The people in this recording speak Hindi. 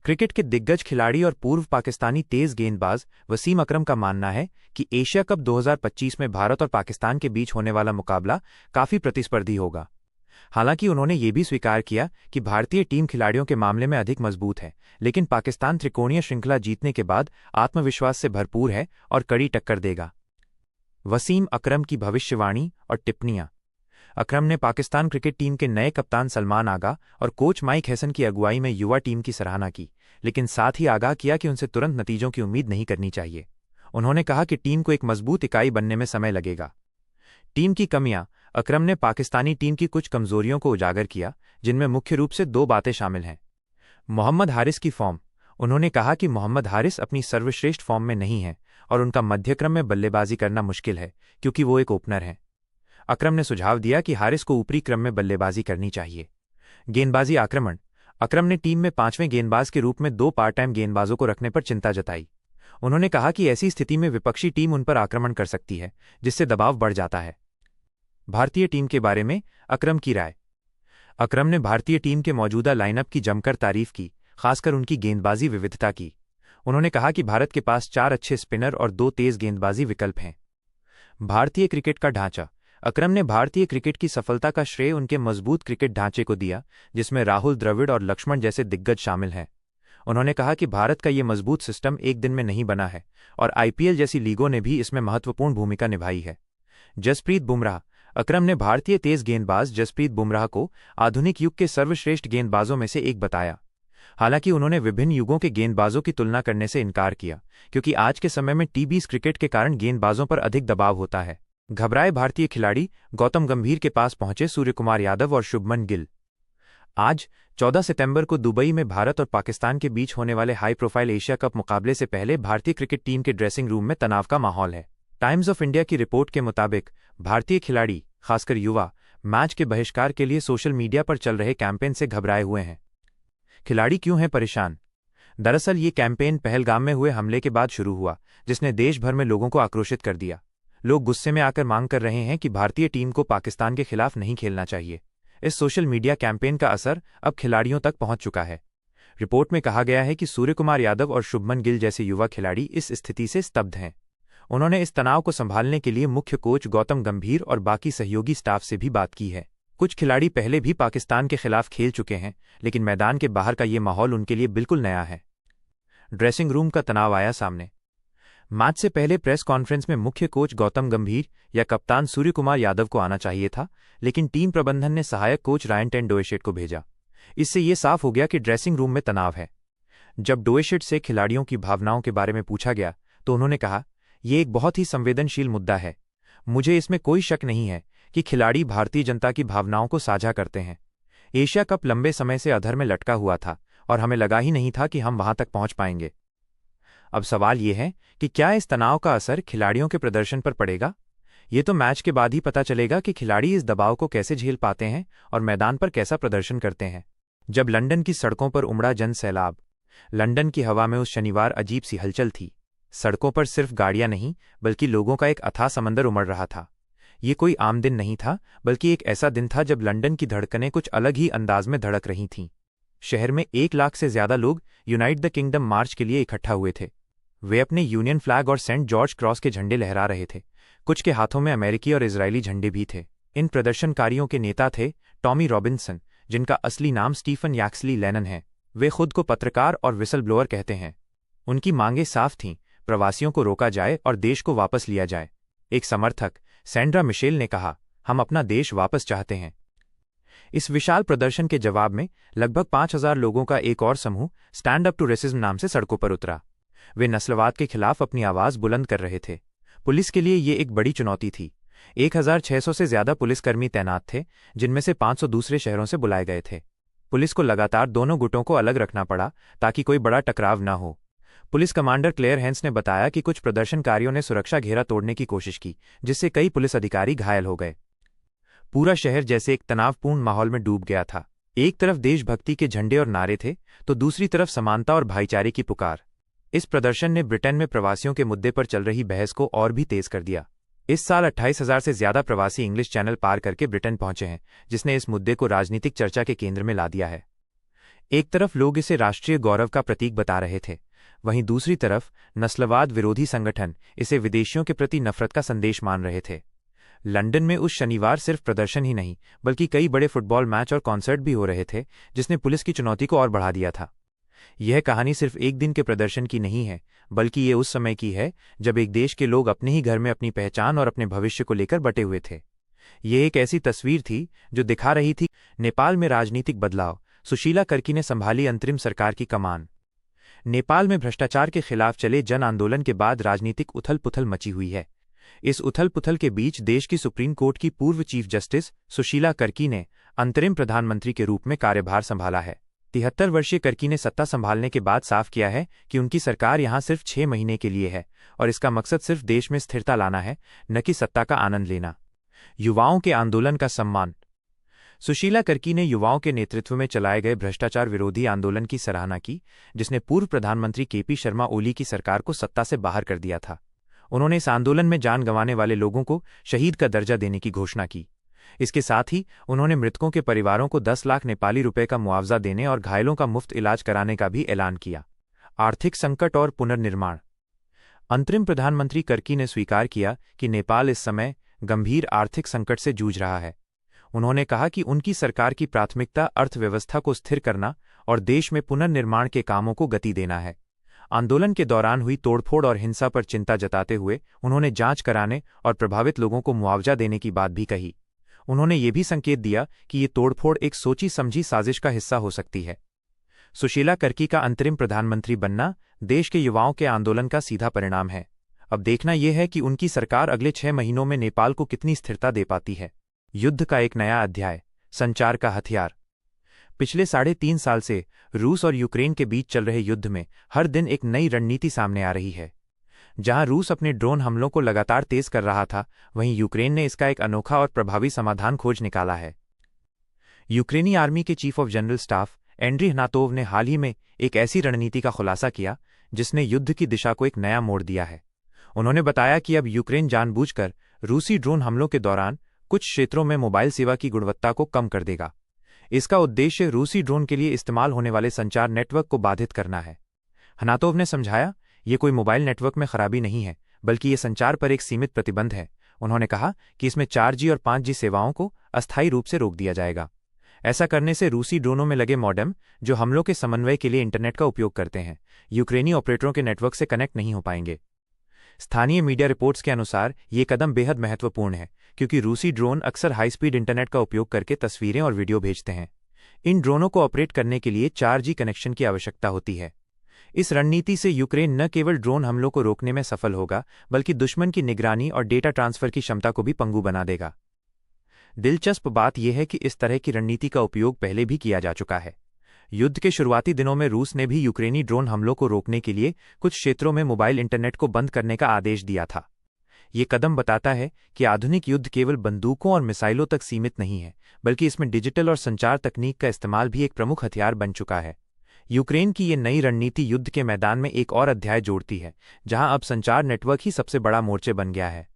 क्रिकेट के दिग्गज खिलाड़ी और पूर्व पाकिस्तानी तेज गेंदबाज वसीम अकरम का मानना है कि एशिया कप 2025 में भारत और पाकिस्तान के बीच होने वाला मुकाबला काफी प्रतिस्पर्धी होगा। हालांकि उन्होंने ये भी स्वीकार किया कि भारतीय टीम खिलाड़ियों के मामले में अधिक मजबूत है, लेकिन पाकिस्तान त्रिकोणीय श्रृंखला जीतने के बाद आत्मविश्वास से भरपूर है और कड़ी टक्कर देगा। वसीम अकरम की भविष्यवाणी और टिप्पणियां। अकरम ने पाकिस्तान क्रिकेट टीम के नए कप्तान सलमान आगा और कोच माइक हैसन की अगुवाई में युवा टीम की सराहना की, लेकिन साथ ही आगाह किया कि उनसे तुरंत नतीजों की उम्मीद नहीं करनी चाहिए। उन्होंने कहा कि टीम को एक मजबूत इकाई बनने में समय लगेगा। टीम की कमियां। अकरम ने पाकिस्तानी टीम की कुछ कमजोरियों को उजागर किया, जिनमें मुख्य रूप से 2 बातें शामिल हैं। मोहम्मद हारिस की फॉर्म। उन्होंने कहा कि मोहम्मद हारिस अपनी सर्वश्रेष्ठ फॉर्म में नहीं है और उनका मध्यक्रम में बल्लेबाजी करना मुश्किल है, क्योंकि वो एक ओपनर हैं। अकरम ने सुझाव दिया कि हारिस को ऊपरी क्रम में बल्लेबाजी करनी चाहिए। गेंदबाजी आक्रमण। अकरम ने टीम में 5वें गेंदबाज के रूप में 2 पार्ट टाइम गेंदबाजों को रखने पर चिंता जताई। उन्होंने कहा कि ऐसी स्थिति में विपक्षी टीम उन पर आक्रमण कर सकती है, जिससे दबाव बढ़ जाता है। भारतीय टीम के बारे में अकरम की राय। अकरम ने भारतीय टीम के मौजूदा लाइनअप की जमकर तारीफ की, खासकर उनकी गेंदबाजी विविधता की। उन्होंने कहा कि भारत के पास 4 अच्छे स्पिनर और 2 तेज गेंदबाजी विकल्प हैं। भारतीय क्रिकेट का ढांचा। अकरम ने भारतीय क्रिकेट की सफलता का श्रेय उनके मजबूत क्रिकेट ढांचे को दिया, जिसमें राहुल द्रविड़ और लक्ष्मण जैसे दिग्गज शामिल हैं। उन्होंने कहा कि भारत का ये मजबूत सिस्टम एक दिन में नहीं बना है और आईपीएल जैसी लीगों ने भी इसमें महत्वपूर्ण भूमिका निभाई है। जसप्रीत बुमराह। अकरम ने भारतीय तेज गेंदबाज जसप्रीत बुमराह को आधुनिक युग के सर्वश्रेष्ठ गेंदबाजों में से एक बताया। हालांकि उन्होंने विभिन्न युगों के गेंदबाजों की तुलना करने से इनकार किया, क्योंकि आज के समय में टी20 क्रिकेट के कारण गेंदबाजों पर अधिक दबाव होता है। घबराए भारतीय खिलाड़ी। गौतम गंभीर के पास पहुंचे सूर्यकुमार यादव और शुभमन गिल। आज 14 सितंबर को दुबई में भारत और पाकिस्तान के बीच होने वाले हाई प्रोफाइल एशिया कप मुकाबले से पहले भारतीय क्रिकेट टीम के ड्रेसिंग रूम में तनाव का माहौल है। टाइम्स ऑफ इंडिया की रिपोर्ट के मुताबिक भारतीय खिलाड़ी, खासकर युवा, मैच के बहिष्कार के लिए सोशल मीडिया पर चल रहे कैंपेन से घबराए हुए हैं। खिलाड़ी क्यों हैं परेशान? दरअसल ये कैंपेन पहलगाम में हुए हमले के बाद शुरू हुआ, जिसने देश भर में लोगों को आक्रोशित कर दिया। लोग गुस्से में आकर मांग कर रहे हैं कि भारतीय टीम को पाकिस्तान के खिलाफ नहीं खेलना चाहिए। इस सोशल मीडिया कैंपेन का असर अब खिलाड़ियों तक पहुंच चुका है। रिपोर्ट में कहा गया है कि सूर्यकुमार यादव और शुभमन गिल जैसे युवा खिलाड़ी इस स्थिति से स्तब्ध हैं। उन्होंने इस तनाव को संभालने के लिए मुख्य कोच गौतम गंभीर और बाकी सहयोगी स्टाफ से भी बात की है। कुछ खिलाड़ी पहले भी पाकिस्तान के खिलाफ खेल चुके हैं, लेकिन मैदान के बाहर का ये माहौल उनके लिए बिल्कुल नया है। ड्रेसिंग रूम का तनाव आया सामने। मैच से पहले प्रेस कॉन्फ्रेंस में मुख्य कोच गौतम गंभीर या कप्तान सूर्यकुमार यादव को आना चाहिए था, लेकिन टीम प्रबंधन ने सहायक कोच रायन टेन डोएशेट को भेजा। इससे ये साफ हो गया कि ड्रेसिंग रूम में तनाव है। जब डोएशेट से खिलाड़ियों की भावनाओं के बारे में पूछा गया तो उन्होंने कहा, ये एक बहुत ही संवेदनशील मुद्दा है। मुझे इसमें कोई शक नहीं है कि खिलाड़ी भारतीय जनता की भावनाओं को साझा करते हैं। एशिया कप लंबे समय से अधर में लटका हुआ था और हमें लगा ही नहीं था कि हम वहां तक पहुंच पाएंगे। अब सवाल ये है कि क्या इस तनाव का असर खिलाड़ियों के प्रदर्शन पर पड़ेगा? ये तो मैच के बाद ही पता चलेगा कि खिलाड़ी इस दबाव को कैसे झेल पाते हैं और मैदान पर कैसा प्रदर्शन करते हैं। जब लंदन की सड़कों पर उमड़ा जन सैलाब। लंदन की हवा में उस शनिवार अजीब सी हलचल थी। सड़कों पर सिर्फ गाड़ियां नहीं, बल्कि लोगों का एक अथाह समंदर उमड़ रहा था। ये कोई आम दिन नहीं था, बल्कि एक ऐसा दिन था जब लंदन की धड़कनें कुछ अलग ही अंदाज में धड़क रही थीं। शहर में 1 लाख से ज्यादा लोग यूनाइट द किंगडम मार्च के लिए इकट्ठा हुए थे। वे अपने यूनियन फ्लैग और सेंट जॉर्ज क्रॉस के झंडे लहरा रहे थे। कुछ के हाथों में अमेरिकी और इजरायली झंडे भी थे। इन प्रदर्शनकारियों के नेता थे टॉमी रॉबिन्सन, जिनका असली नाम स्टीफन याक्सली लेनन है। वे खुद को पत्रकार और विसल ब्लोअर कहते हैं। उनकी मांगें साफ थीं, प्रवासियों को रोका जाए और देश को वापस लिया जाए। एक समर्थक, सैंड्रा मिशेल, ने कहा, हम अपना देश वापस चाहते हैं। इस विशाल प्रदर्शन के जवाब में लगभग 5000 लोगों का एक और समूह स्टैंड अप टू रेसिज्म नाम से सड़कों पर उतरा। वे नस्लवाद के खिलाफ अपनी आवाज बुलंद कर रहे थे। पुलिस के लिए ये एक बड़ी चुनौती थी। 1600 से ज्यादा पुलिसकर्मी तैनात थे, जिनमें से 500 दूसरे शहरों से बुलाए गए थे। पुलिस को लगातार दोनों गुटों को अलग रखना पड़ा ताकि कोई बड़ा टकराव न हो। पुलिस कमांडर क्लेयर हेंस ने बताया कि कुछ प्रदर्शनकारियों ने सुरक्षा घेरा तोड़ने की कोशिश की, जिससे कई पुलिस अधिकारी घायल हो गए। पूरा शहर जैसे एक तनावपूर्ण माहौल में डूब गया था। एक तरफ देशभक्ति के झंडे और नारे थे, तो दूसरी तरफ समानता और भाईचारे की पुकार। इस प्रदर्शन ने ब्रिटेन में प्रवासियों के मुद्दे पर चल रही बहस को और भी तेज कर दिया। इस साल 28,000 से ज्यादा प्रवासी इंग्लिश चैनल पार करके ब्रिटेन पहुंचे हैं, जिसने इस मुद्दे को राजनीतिक चर्चा के केंद्र में ला दिया है। एक तरफ लोग इसे राष्ट्रीय गौरव का प्रतीक बता रहे थे, वहीं दूसरी तरफ नस्लवाद विरोधी संगठन इसे विदेशियों के प्रति नफरत का संदेश मान रहे थे। लंदन में उस शनिवार सिर्फ प्रदर्शन ही नहीं बल्कि कई बड़े फुटबॉल मैच और कॉन्सर्ट भी हो रहे थे, जिसने पुलिस की चुनौती को और बढ़ा दिया था। यह कहानी सिर्फ एक दिन के प्रदर्शन की नहीं है, बल्कि ये उस समय की है जब एक देश के लोग अपने ही घर में अपनी पहचान और अपने भविष्य को लेकर बटे हुए थे। ये एक ऐसी तस्वीर थी जो दिखा रही थी नेपाल में राजनीतिक बदलाव। सुशीला कर्की ने संभाली अंतरिम सरकार की कमान। नेपाल में भ्रष्टाचार के खिलाफ चले जन आंदोलन के बाद राजनीतिक उथल पुथल मची हुई है। इस उथल पुथल के बीच देश की सुप्रीम कोर्ट की पूर्व चीफ जस्टिस सुशीला कर्की ने अंतरिम प्रधानमंत्री के रूप में कार्यभार संभाला है। 73 वर्षीय कर्की ने सत्ता संभालने के बाद साफ किया है कि उनकी सरकार यहां सिर्फ 6 महीने के लिए है और इसका मकसद सिर्फ देश में स्थिरता लाना है, न कि सत्ता का आनंद लेना। युवाओं के आंदोलन का सम्मान। सुशीला कर्की ने युवाओं के नेतृत्व में चलाए गए भ्रष्टाचार विरोधी आंदोलन की सराहना की, जिसने पूर्व प्रधानमंत्री केपी शर्मा ओली की सरकार को सत्ता से बाहर कर दिया था। उन्होंने इस आंदोलन में जान गंवाने वाले लोगों को शहीद का दर्जा देने की घोषणा की। इसके साथ ही उन्होंने मृतकों के परिवारों को 10 लाख नेपाली रुपए का मुआवजा देने और घायलों का मुफ्त इलाज कराने का भी ऐलान किया। आर्थिक संकट और पुनर्निर्माण। अंतरिम प्रधानमंत्री कर्की ने स्वीकार किया कि नेपाल इस समय गंभीर आर्थिक संकट से जूझ रहा है। उन्होंने कहा कि उनकी सरकार की प्राथमिकता अर्थव्यवस्था को स्थिर करना और देश में पुनर्निर्माण के कामों को गति देना है। आंदोलन के दौरान हुई तोड़फोड़ और हिंसा पर चिंता जताते हुए उन्होंने जांच कराने और प्रभावित लोगों को मुआवजा देने की बात भी कही। उन्होंने ये भी संकेत दिया कि ये तोड़फोड़ एक सोची समझी साजिश का हिस्सा हो सकती है। सुशीला कर्की का अंतरिम प्रधानमंत्री बनना देश के युवाओं के आंदोलन का सीधा परिणाम है। अब देखना यह है कि उनकी सरकार अगले 6 महीनों में नेपाल को कितनी स्थिरता दे पाती है। युद्ध का एक नया अध्याय। संचार का हथियार। पिछले 3.5 साल से रूस और यूक्रेन के बीच चल रहे युद्ध में हर दिन एक नई रणनीति सामने आ रही है। जहां रूस अपने ड्रोन हमलों को लगातार तेज कर रहा था, वहीं यूक्रेन ने इसका एक अनोखा और प्रभावी समाधान खोज निकाला है। यूक्रेनी आर्मी के chief of general staff Andriy Hnatov ने हाल ही में एक ऐसी रणनीति का खुलासा किया जिसने युद्ध की दिशा को एक नया मोड़ दिया है। उन्होंने बताया कि अब यूक्रेन जानबूझकर रूसी ड्रोन हमलों के दौरान कुछ क्षेत्रों में मोबाइल सेवा की गुणवत्ता को कम कर देगा। इसका उद्देश्य रूसी ड्रोन के लिए इस्तेमाल होने वाले संचार नेटवर्क को बाधित करना है। हनातोव ने समझाया, ये कोई मोबाइल नेटवर्क में खराबी नहीं है, बल्कि ये संचार पर एक सीमित प्रतिबंध है। उन्होंने कहा कि इसमें 4G और 5G सेवाओं को अस्थायी रूप से रोक दिया जाएगा। ऐसा करने से रूसी ड्रोनों में लगे मॉडेम, जो हमलों के समन्वय के लिए इंटरनेट का उपयोग करते हैं, यूक्रेनी ऑपरेटरों के नेटवर्क से कनेक्ट नहीं हो पाएंगे। स्थानीय मीडिया रिपोर्ट्स के अनुसार ये कदम बेहद महत्वपूर्ण है, क्योंकि रूसी ड्रोन अक्सर हाई स्पीड इंटरनेट का उपयोग करके तस्वीरें और वीडियो भेजते हैं। इन ड्रोनों को ऑपरेट करने के लिए 4G कनेक्शन की आवश्यकता होती है। इस रणनीति से यूक्रेन न केवल ड्रोन हमलों को रोकने में सफल होगा, बल्कि दुश्मन की निगरानी और डेटा ट्रांसफर की क्षमता को भी पंगु बना देगा। दिलचस्प बात यह है कि इस तरह की रणनीति का उपयोग पहले भी किया जा चुका है। युद्ध के शुरुआती दिनों में रूस ने भी यूक्रेनी ड्रोन हमलों को रोकने के लिए कुछ क्षेत्रों में मोबाइल इंटरनेट को बंद करने का आदेश दिया था। ये कदम बताता है कि आधुनिक युद्ध केवल बंदूकों और मिसाइलों तक सीमित नहीं है, बल्कि इसमें डिजिटल और संचार तकनीक का इस्तेमाल भी एक प्रमुख हथियार बन चुका है। यूक्रेन की ये नई रणनीति युद्ध के मैदान में एक और अध्याय जोड़ती है, जहां अब संचार नेटवर्क ही सबसे बड़ा मोर्चे बन गया है।